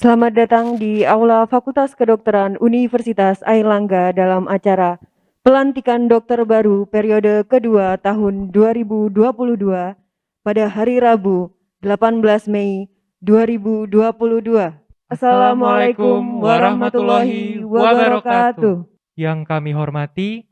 Selamat datang di Aula Fakultas Kedokteran Universitas Airlangga dalam acara Pelantikan Dokter Baru periode kedua tahun 2022 pada hari Rabu 18 Mei 2022. Assalamualaikum warahmatullahi wabarakatuh. Yang kami hormati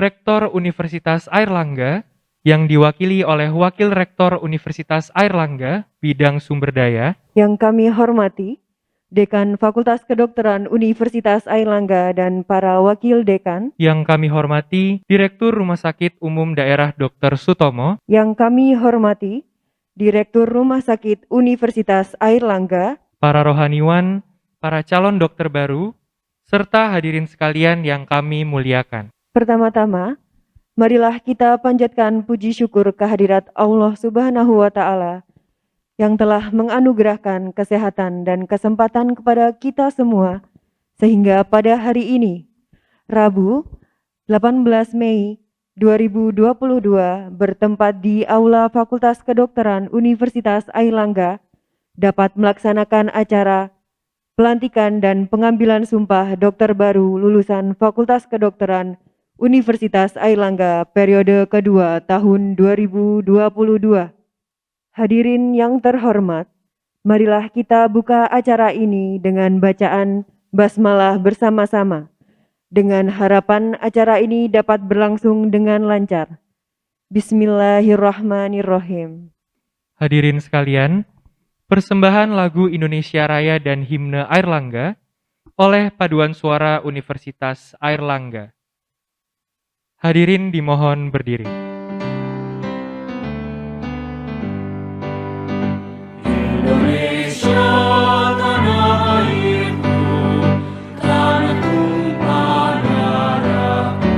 Rektor Universitas Airlangga yang diwakili oleh Wakil Rektor Universitas Airlangga bidang sumber daya, Yang kami hormati Dekan Fakultas Kedokteran Universitas Airlangga dan para wakil dekan. yang kami hormati Direktur Rumah Sakit Umum Daerah Dr. Sutomo, Yang kami hormati Direktur Rumah Sakit Universitas Airlangga, para rohaniwan, para calon dokter baru, serta hadirin sekalian yang kami muliakan. pertama-tama, marilah kita panjatkan puji syukur kehadirat Allah Subhanahu wa Ta'ala yang telah menganugerahkan kesehatan dan kesempatan kepada kita semua, sehingga pada hari ini, Rabu 18 Mei 2022, bertempat di Aula Fakultas Kedokteran Universitas Airlangga, dapat melaksanakan acara pelantikan dan pengambilan sumpah dokter baru lulusan Fakultas Kedokteran Universitas Airlangga periode kedua tahun 2022. Hadirin yang terhormat, marilah kita buka acara ini dengan bacaan basmalah bersama-sama, dengan harapan acara ini dapat berlangsung dengan lancar. Bismillahirrahmanirrahim. Hadirin sekalian, persembahan lagu Indonesia Raya dan Himne Airlangga oleh Paduan Suara Universitas Airlangga. Hadirin dimohon berdiri. Indonesia tanah airku, tanah tumpah darahku.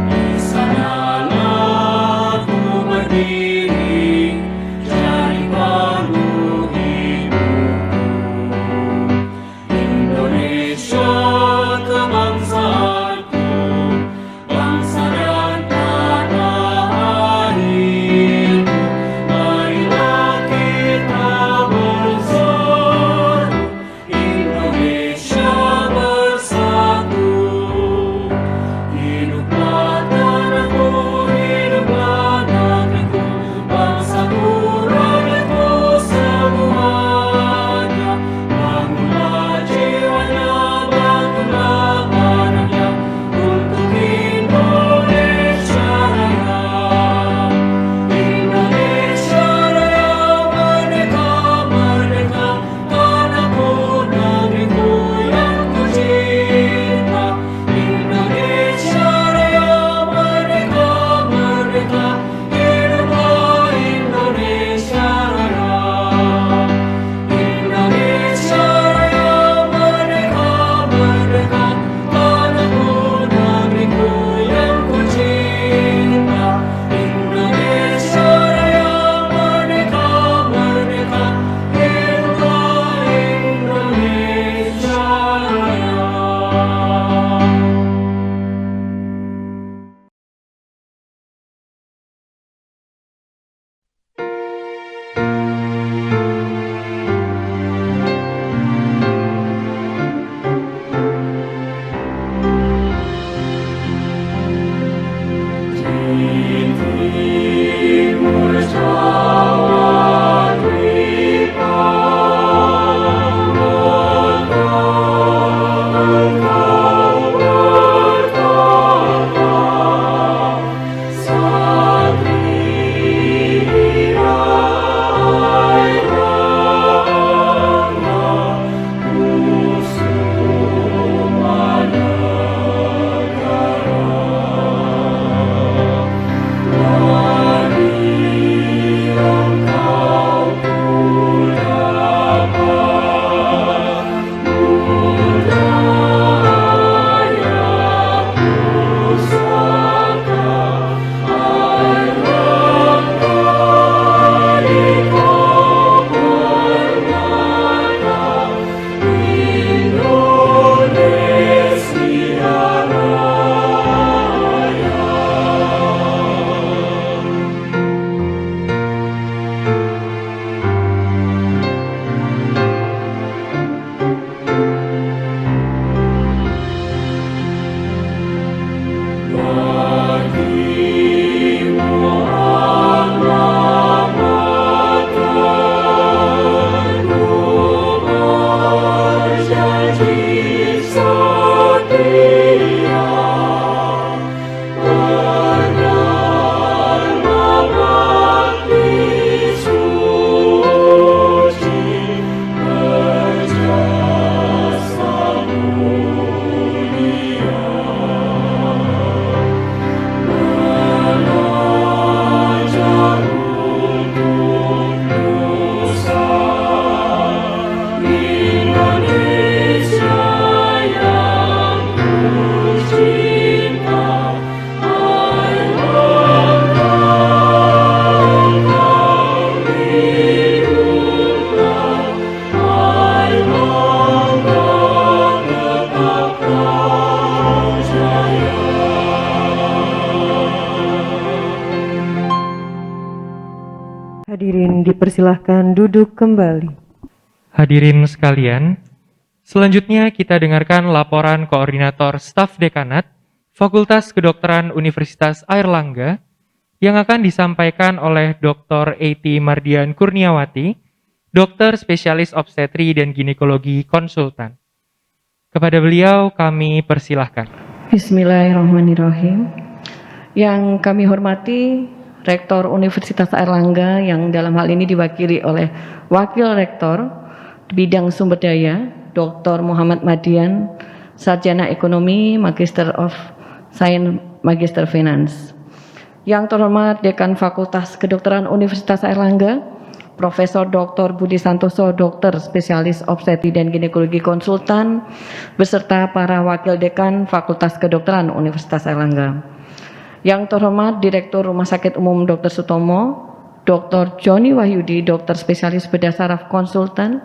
Di sanalah ku berdiri, jadi pandu hidupku. Indonesia kebangsaanku, bangsa dan tanah Hadirin dipersilahkan duduk kembali. Hadirin sekalian, selanjutnya kita dengarkan laporan Koordinator Staf Dekanat Fakultas Kedokteran Universitas Airlangga yang akan disampaikan oleh Dr. A.T. Mardian Kurniawati, Dokter Spesialis Obstetri dan Ginekologi Konsultan. Kepada beliau kami persilahkan. Bismillahirrahmanirrahim. Yang kami hormati Rektor Universitas Airlangga yang dalam hal ini diwakili oleh Wakil Rektor Bidang Sumber Daya, Dr. Muhammad Madian, Sarjana Ekonomi, Magister of Science, Magister Finance. Yang terhormat Dekan Fakultas Kedokteran Universitas Airlangga, Profesor Dr. Budi Santoso, Dokter Spesialis Obstetri dan Ginekologi Konsultan, beserta para Wakil Dekan Fakultas Kedokteran Universitas Airlangga. Yang terhormat Direktur Rumah Sakit Umum Dr. Sutomo, Dr. Joni Wahyudi, Dokter Spesialis Bedah Saraf Konsultan.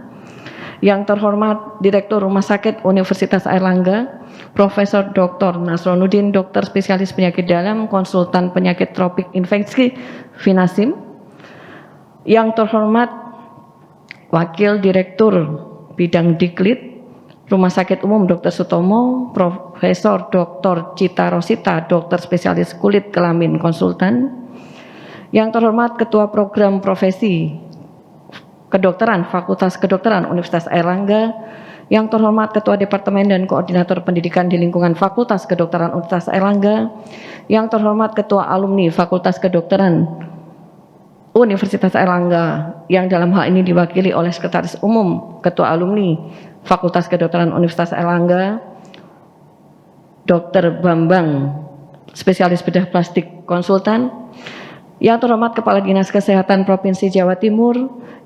Yang terhormat Direktur Rumah Sakit Universitas Airlangga, Profesor Dr. Nasronuddin, Dokter Spesialis Penyakit Dalam, Konsultan Penyakit Tropik Infeksi Finasim. Yang terhormat Wakil Direktur Bidang Diklit Rumah Sakit Umum Dr. Sutomo, Profesor Dr. Cita Rosita, Dokter Spesialis Kulit Kelamin Konsultan. Yang terhormat Ketua Program Profesi Kedokteran Fakultas Kedokteran Universitas Airlangga. Yang terhormat Ketua Departemen dan Koordinator Pendidikan di lingkungan Fakultas Kedokteran Universitas Airlangga. Yang terhormat Ketua Alumni Fakultas Kedokteran Universitas Airlangga yang dalam hal ini diwakili oleh Sekretaris Umum Ketua Alumni Fakultas Kedokteran Universitas Airlangga, Dr. Bambang, Spesialis Bedah Plastik Konsultan. Yang terhormat Kepala Dinas Kesehatan Provinsi Jawa Timur,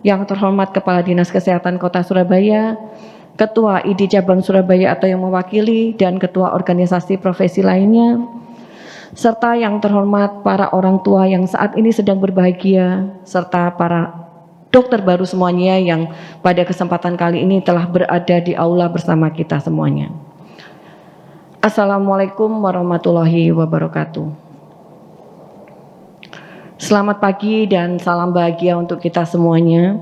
yang terhormat Kepala Dinas Kesehatan Kota Surabaya, Ketua ID Cabang Surabaya atau yang mewakili, dan Ketua organisasi profesi lainnya, serta yang terhormat para orang tua yang saat ini sedang berbahagia, serta para dokter baru semuanya yang pada kesempatan kali ini telah berada di aula bersama kita semuanya. Assalamualaikum warahmatullahi wabarakatuh. Selamat pagi dan salam bahagia untuk kita semuanya.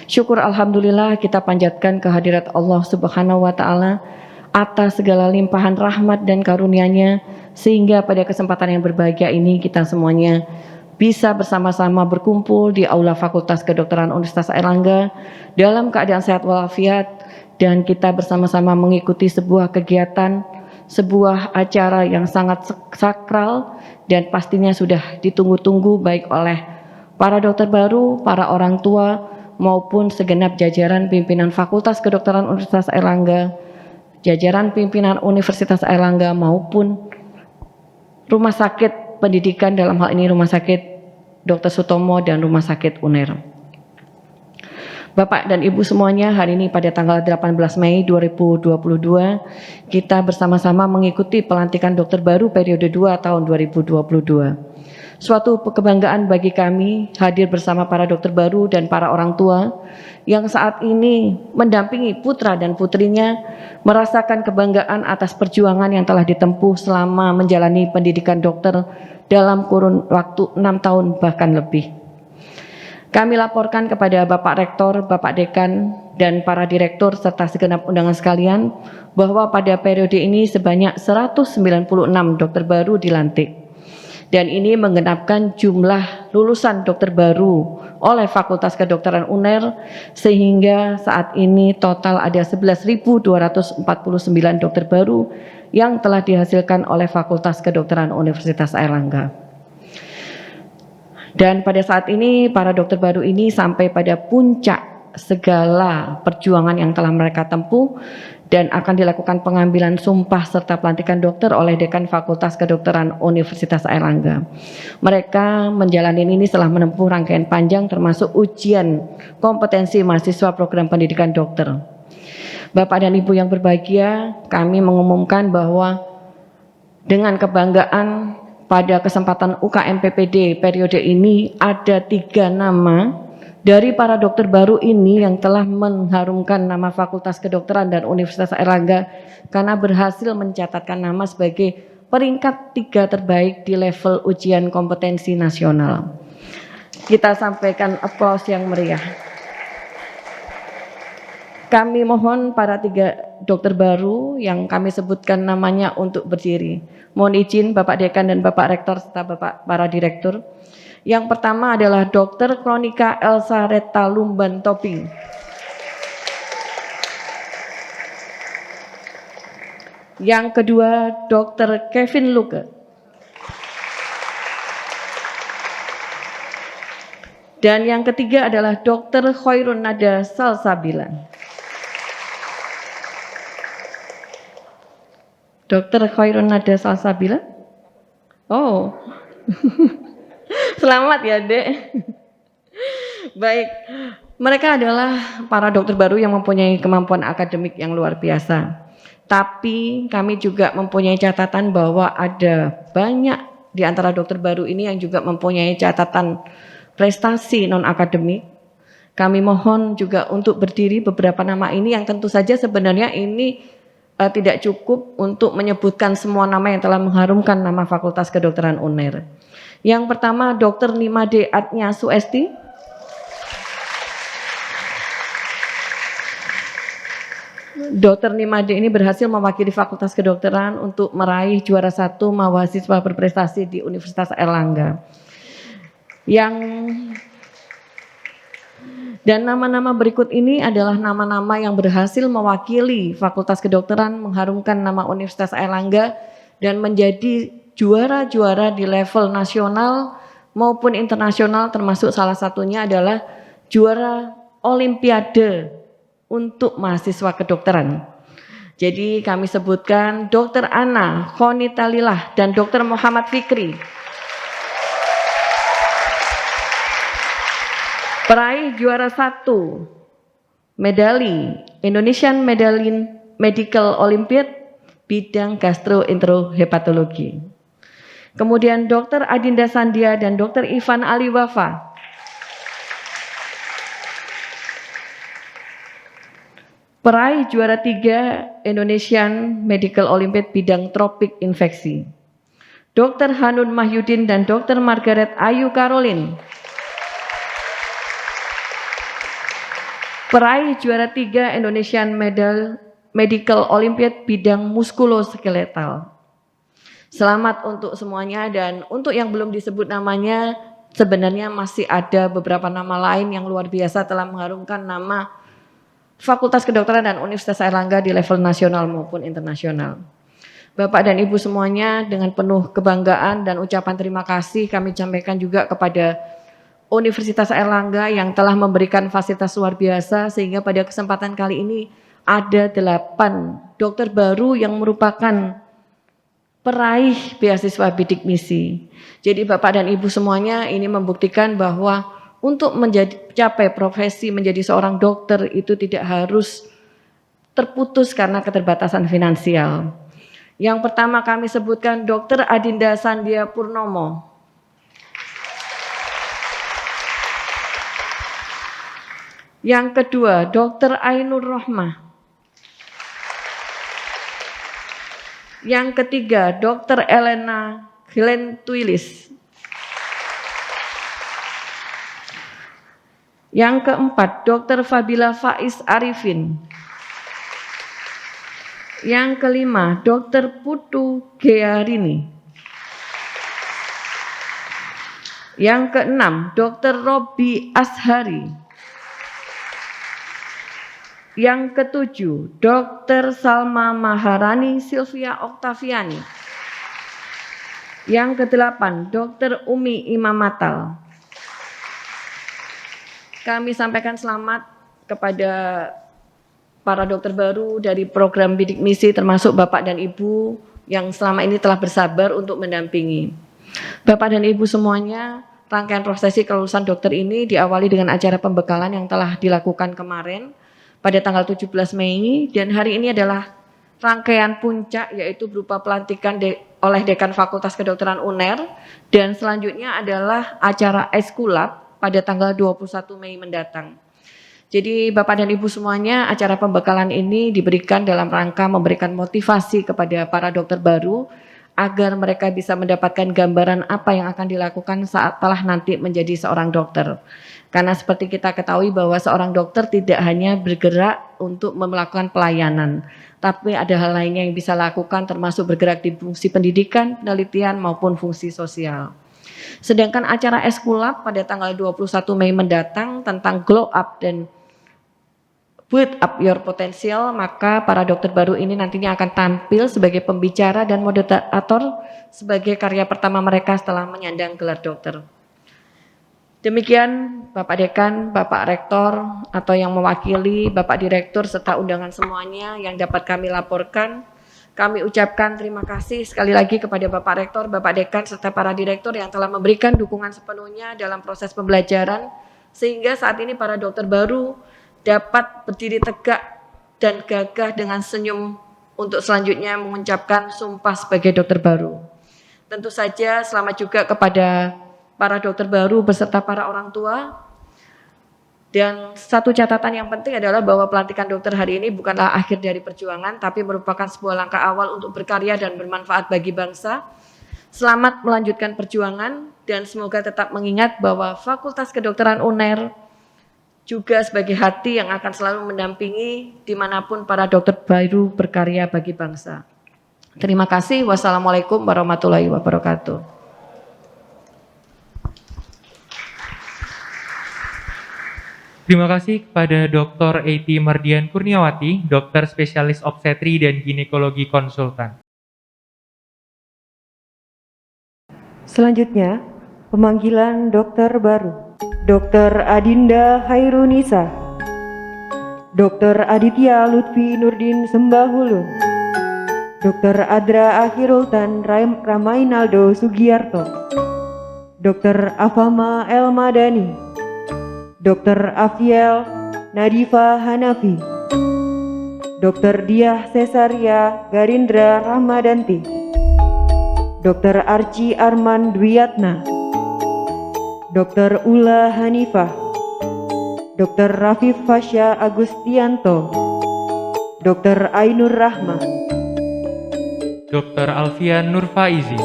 Syukur alhamdulillah kita panjatkan kehadirat Allah Subhanahu wa taala atas segala limpahan rahmat dan karunia-Nya sehingga pada kesempatan yang berbahagia ini kita semuanya bisa bersama-sama berkumpul di Aula Fakultas Kedokteran Universitas Airlangga dalam keadaan sehat walafiat, dan kita bersama-sama mengikuti sebuah kegiatan, sebuah acara yang sangat sakral dan pastinya sudah ditunggu-tunggu baik oleh para dokter baru, para orang tua, maupun segenap jajaran pimpinan Fakultas Kedokteran Universitas Airlangga, jajaran pimpinan Universitas Airlangga maupun Rumah Sakit Pendidikan, dalam hal ini Rumah Sakit Dr. Sutomo dan Rumah Sakit UNER. Bapak dan Ibu semuanya, hari ini pada tanggal 18 Mei 2022 kita bersama-sama mengikuti pelantikan dokter baru periode 2 tahun 2022. Suatu kebanggaan bagi kami hadir bersama para dokter baru dan para orang tua yang saat ini mendampingi putra dan putrinya merasakan kebanggaan atas perjuangan yang telah ditempuh selama menjalani pendidikan dokter dalam kurun waktu 6 tahun bahkan lebih. Kami laporkan kepada Bapak Rektor, Bapak Dekan, dan para direktur serta segenap undangan sekalian bahwa pada periode ini sebanyak 196 dokter baru dilantik. Dan ini menggenapkan jumlah lulusan dokter baru oleh Fakultas Kedokteran UNER sehingga saat ini total ada 11.249 dokter baru yang telah dihasilkan oleh Fakultas Kedokteran Universitas Airlangga. Dan pada saat ini para dokter baru ini sampai pada puncak segala perjuangan yang telah mereka tempuh dan akan dilakukan pengambilan sumpah serta pelantikan dokter oleh Dekan Fakultas Kedokteran Universitas Airlangga. Mereka menjalani ini setelah menempuh rangkaian panjang termasuk ujian kompetensi mahasiswa program pendidikan dokter. Bapak dan Ibu yang berbahagia, kami mengumumkan bahwa dengan kebanggaan pada kesempatan UKM PPD periode ini ada 3 nama dari para dokter baru ini yang telah mengharumkan nama Fakultas Kedokteran dan Universitas Airlangga karena berhasil mencatatkan nama sebagai peringkat 3 terbaik di level ujian kompetensi nasional. Kita sampaikan aplaus yang meriah. Kami mohon para 3 dokter baru yang kami sebutkan namanya untuk berdiri. Mohon izin Bapak Dekan dan Bapak Rektor serta Bapak para Direktur. Yang pertama adalah Dr. Kronika Elsa Reta Lumban Toping. Yang kedua Dr. Kevin Luke. Dan yang ketiga adalah Dr. Khairun Nada Salsabila. Dr. Khairun Nada Salsabila? Oh, selamat ya Dek. Baik, mereka adalah para dokter baru yang mempunyai kemampuan akademik yang luar biasa. Tapi kami juga mempunyai catatan bahwa ada banyak di antara dokter baru ini yang juga mempunyai catatan prestasi non-akademik. Kami mohon juga untuk berdiri beberapa nama ini yang tentu saja sebenarnya ini tidak cukup untuk menyebutkan semua nama yang telah mengharumkan nama Fakultas Kedokteran UNER. Yang pertama Dr. Nimade Atnya Suesti. Dr. Nimade ini berhasil mewakili Fakultas Kedokteran untuk meraih juara 1 mahasiswa berprestasi di Universitas Airlangga. Dan nama-nama berikut ini adalah nama-nama yang berhasil mewakili Fakultas Kedokteran mengharumkan nama Universitas Airlangga dan menjadi juara-juara di level nasional maupun internasional, termasuk salah satunya adalah juara Olimpiade untuk mahasiswa kedokteran. Jadi kami sebutkan Dr. Ana Khonita Lilah dan Dr. Muhammad Fikri, peraih juara 1 medali Indonesian Medical Olympiad bidang gastroenterohepatologi. Kemudian Dr. Adinda Sandia dan Dr. Ivan Aliwafa, peraih juara 3 Indonesian Medical Olympiad bidang tropik infeksi. Dr. Hanun Mahyudin dan Dr. Margaret Ayu Karolin, peraih juara 3 Indonesian Medical Olympiad bidang muskuloskeletal. Selamat untuk semuanya, dan untuk yang belum disebut namanya, sebenarnya masih ada beberapa nama lain yang luar biasa telah mengharumkan nama Fakultas Kedokteran dan Universitas Airlangga di level nasional maupun internasional. Bapak dan Ibu semuanya, dengan penuh kebanggaan dan ucapan terima kasih kami sampaikan juga kepada Universitas Airlangga yang telah memberikan fasilitas luar biasa sehingga pada kesempatan kali ini ada 8 dokter baru yang merupakan peraih beasiswa bidik misi. Jadi Bapak dan Ibu semuanya, ini membuktikan bahwa untuk mencapai profesi menjadi seorang dokter itu tidak harus terputus karena keterbatasan finansial. Yang pertama kami sebutkan Dr. Adinda Sandia Purnomo. Yang kedua, Dr. Ainur Rohmah. Yang ketiga, Dr. Elena Glentuilis. Yang keempat, Dr. Fabila Faiz Arifin. Yang kelima, Dr. Putu Gearini. Yang keenam, Dr. Robi Ashari. Yang ketujuh, Dr. Salma Maharani Sylvia Oktaviani. Yang kedelapan, Dr. Umi Imamatal. Kami sampaikan selamat kepada para dokter baru dari program bidik misi, termasuk Bapak dan Ibu yang selama ini telah bersabar untuk mendampingi. Bapak dan Ibu semuanya, rangkaian prosesi kelulusan dokter ini diawali dengan acara pembekalan yang telah dilakukan kemarin pada tanggal 17 Mei, dan hari ini adalah rangkaian puncak yaitu berupa pelantikan oleh Dekan Fakultas Kedokteran UNER, dan selanjutnya adalah acara eskulap pada tanggal 21 Mei mendatang. Jadi Bapak dan Ibu semuanya, acara pembekalan ini diberikan dalam rangka memberikan motivasi kepada para dokter baru agar mereka bisa mendapatkan gambaran apa yang akan dilakukan saat telah nanti menjadi seorang dokter. Karena seperti kita ketahui bahwa seorang dokter tidak hanya bergerak untuk melakukan pelayanan, tapi ada hal lainnya yang bisa lakukan termasuk bergerak di fungsi pendidikan, penelitian maupun fungsi sosial. Sedangkan acara Eskulap pada tanggal 21 Mei mendatang tentang Glow Up dan Build Up Your Potential, maka para dokter baru ini nantinya akan tampil sebagai pembicara dan moderator sebagai karya pertama mereka setelah menyandang gelar dokter. Demikian Bapak Dekan, Bapak Rektor atau yang mewakili Bapak Direktur serta undangan semuanya yang dapat kami laporkan. Kami ucapkan terima kasih sekali lagi kepada Bapak Rektor, Bapak Dekan serta para direktur yang telah memberikan dukungan sepenuhnya dalam proses pembelajaran sehingga saat ini para dokter baru dapat berdiri tegak dan gagah dengan senyum untuk selanjutnya mengucapkan sumpah sebagai dokter baru. Tentu saja selamat juga kepada para dokter baru beserta para orang tua. Dan satu catatan yang penting adalah bahwa pelantikan dokter hari ini bukanlah akhir dari perjuangan, tapi merupakan sebuah langkah awal untuk berkarya dan bermanfaat bagi bangsa. Selamat melanjutkan perjuangan dan semoga tetap mengingat bahwa Fakultas Kedokteran UNER juga sebagai hati yang akan selalu mendampingi dimanapun para dokter baru berkarya bagi bangsa. Terima kasih. Wassalamualaikum warahmatullahi wabarakatuh. Terima kasih kepada Dr. A.T. Mardian Kurniawati, dokter spesialis obstetri dan ginekologi konsultan. Selanjutnya, pemanggilan dokter baru. Dr. Adinda Khairunisa, Dr. Aditya Lutfi Nurdin Sembahulun, Dr. Adra Akhirultan Ramainaldo Sugiarto, Dr. Afama El Madani, Dr. Afiel Nadifa Hanafi, Dr. Diah Cesaria Garindra Rahmadanti, Dr. Archie Arman Dwiatna, Dr. Ula Hanifah, Dr. Rafif Fasya Agustianto, Dr. Ainur Rahma, Dr. Alfian Nurfaizi,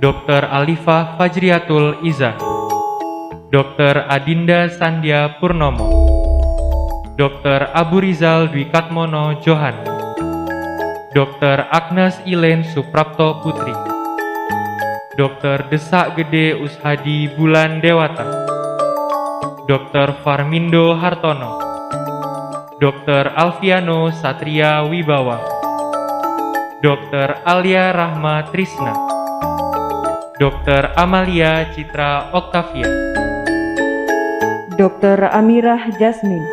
Dr. Alifah Fajriatul Izzah, Dr. Adinda Sandya Purnomo, Dr. Abu Rizal Dwi Katmono Johan, Dr. Agnes Ilen Suprapto Putri, Dr. Desak Gede Ushadi Bulan Dewata, Dr. Farmindo Hartono, Dr. Alfiano Satria Wibawa, Dr. Alia Rahma Trisna, Dr. Amalia Citra Oktavia, Dr. Amirah Jasmine,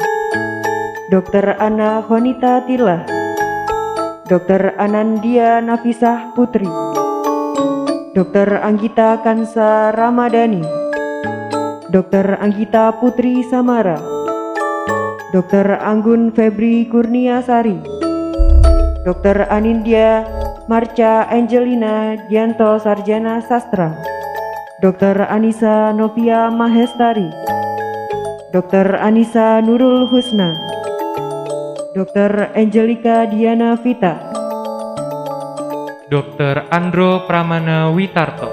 Dr. Ana Honita Tila, Dr. Anandia Nafisah Putri, Dr. Anggita Kansa Ramadhani, Dr. Anggita Putri Samara, Dr. Anggun Febri Kurniasari, Dr. Anindya Marca Angelina Dianto Sarjana Sastra, Dr. Anissa Novia Mahestari, Dr. Anissa Nurul Husna, Dr. Angelika Diana Vita, Dr. Andro Pramana Witarto,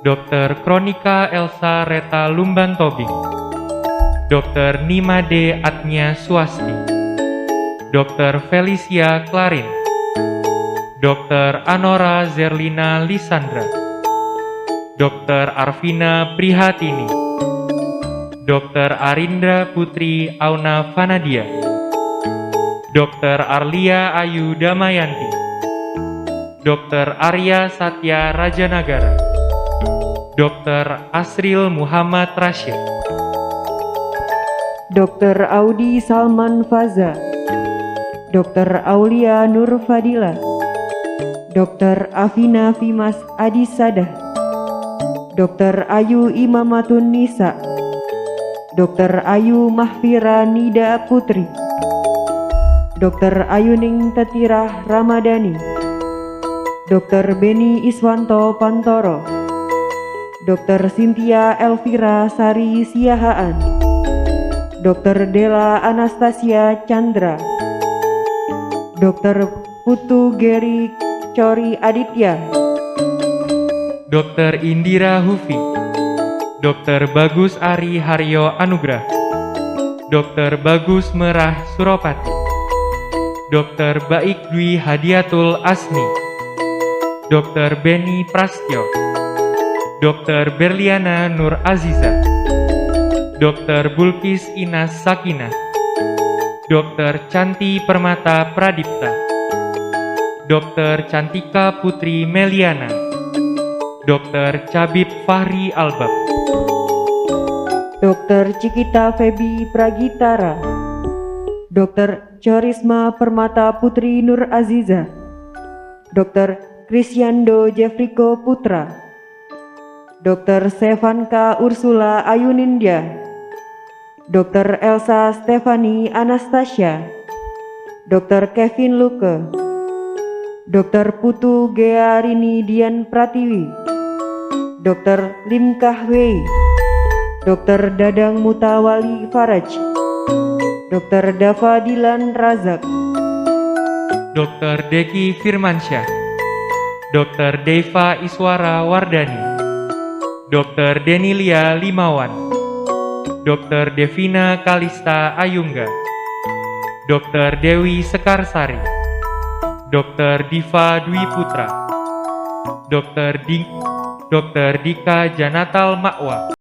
Dr. Kronika Elsa Reta Lumban Tobing, Dr. Nimade Atnya Swasti, Dr. Felicia Klarin, Dr. Anora Zerlina Lisandra, Dr. Arvina Prihatini, Dr. Arindra Putri Auna Vanadia, Dr. Arlia Ayu Damayanti, Dr. Arya Satya Rajanagara, Dr. Asril Muhammad Rashid, Dr. Audi Salman Faza, Dr. Aulia Nur Fadila, Dr. Afina Fimas Adisadah, Dr. Ayu Imamatun Nisa, Dr. Ayu Mahfira Nida Putri, Dr. Ayuning Tetirah Ramadhani, Dr. Beni Iswanto Pantoro, Dr. Cynthia Elvira Sari Siahaan, Dr. Della Anastasia Chandra, Dr. Putu Geri Cori Aditya, Dr. Indira Hufi, Dr. Bagus Ari Haryo Anugrah, Dr. Bagus Merah Suropati, Dr. Baik Dwi Hadiatul Asni, Dr. Beni Prastyo, Dr. Berliana Nur Aziza, Dr. Bulkis Inas Sakinah, Dr. Canti Permata Pradipta, Dr. Cantika Putri Meliana, Dr. Cabib Fahri Albab, Dr. Cikita Febi Pragitara, Dr. Chorisma Permata Putri Nur Aziza, Dr. Krisyando Jeffriko Putra, Dr. Sevanka Ursula Ayunindya, Dr. Elsa Stefani Anastasia, Dr. Kevin Luke, Dr. Putu Gearini Dian Pratiwi, Dr. Limkah Wei, Dr. Dadang Mutawali Faraj, Dr. Dava Dilan Razak, Dr. Deki Firmansyah, Dr. Deva Iswara Wardani, Dr. Denilia Limawan, Dr. Devina Kalista Ayungga, Dr. Dewi Sekarsari, Dr. Diva Dwi Putra, Dr. Dika Janatal Makwa,